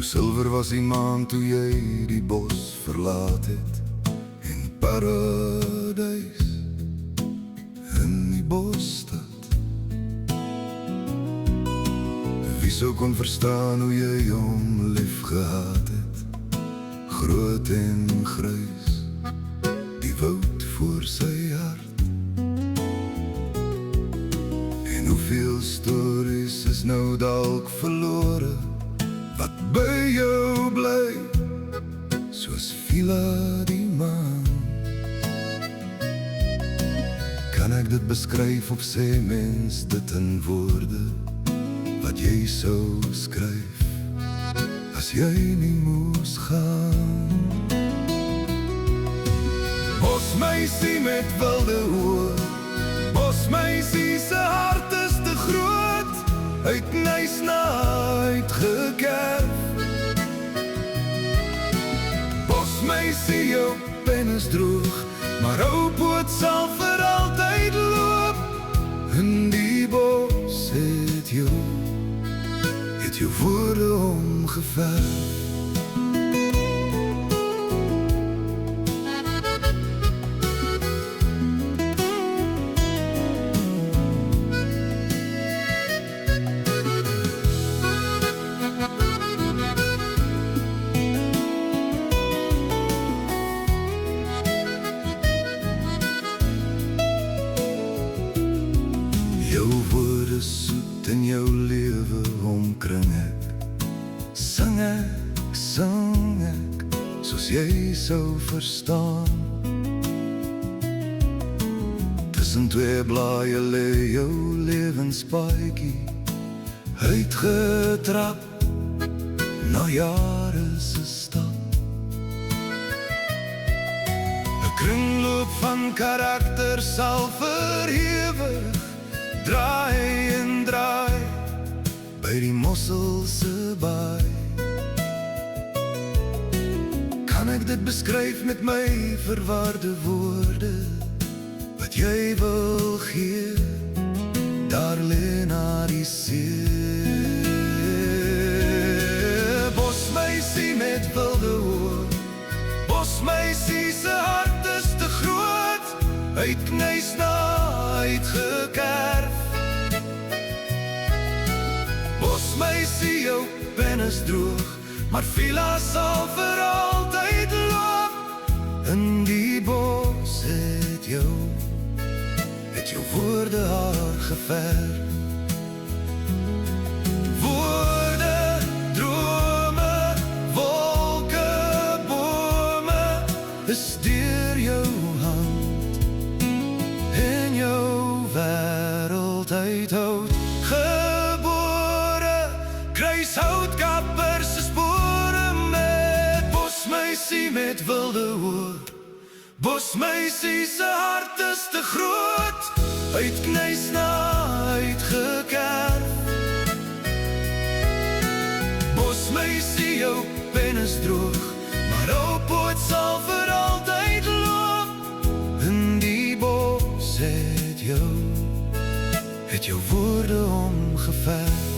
Silver was die maan toe jy die bos verlaat het, en paradijs in die bosstad. Wie sou kon verstaan hoe jy hom lief gehad het, groot en grys, die woud voor sy hart. En hoeveel stories is nou dalk verlore, wat by jou bly, soos Vila die maan. Kan ek dit beskryf of sê mens dit in woorde, wat jy sou skryf, as jy nie moes gaan? Bosmeisie met wilde oor, bosmeisie se hart is te groot, uit Nys na uitgekerf. Bosmeisie, jou pen is droog, maar ou poot sal vir altyd loop. In die bos het jou woorde omgeverf. Jou woorde soet in jou lewe omkring ek, sing ek, soos jy sou verstaan. Tussen twee blaaie lê jou lewenspaadjie, uitgetrap na jare se stap. 'n kringloop van karakter sal verhewig draai en draai by die Mosselse baai. Kan ek dit beskryf met my verwarde woorde, wat jy wil gee, daar lê na die see. Bosmeisie met wilde oor, bosmeisie se hart is te groot, uit Nys na uitgekerf. Bosmeisie, jou pen is droog, maar Vila sal vir altyd loop. In die bos het jou woorde haar geverf. Woorde, drome, wolke, bome, is deur jou hand en jou wêreld uithoud. Gebore, kruishoutkappers se spore met bosmeisie met wilde oor. Bosmeisie se hart is te groot, uit Nys na uitgekerf. Bosmeisie, jou pen is droog, maar ou poot sal vir altyd loop. In die bos het jou woorde omgeverf.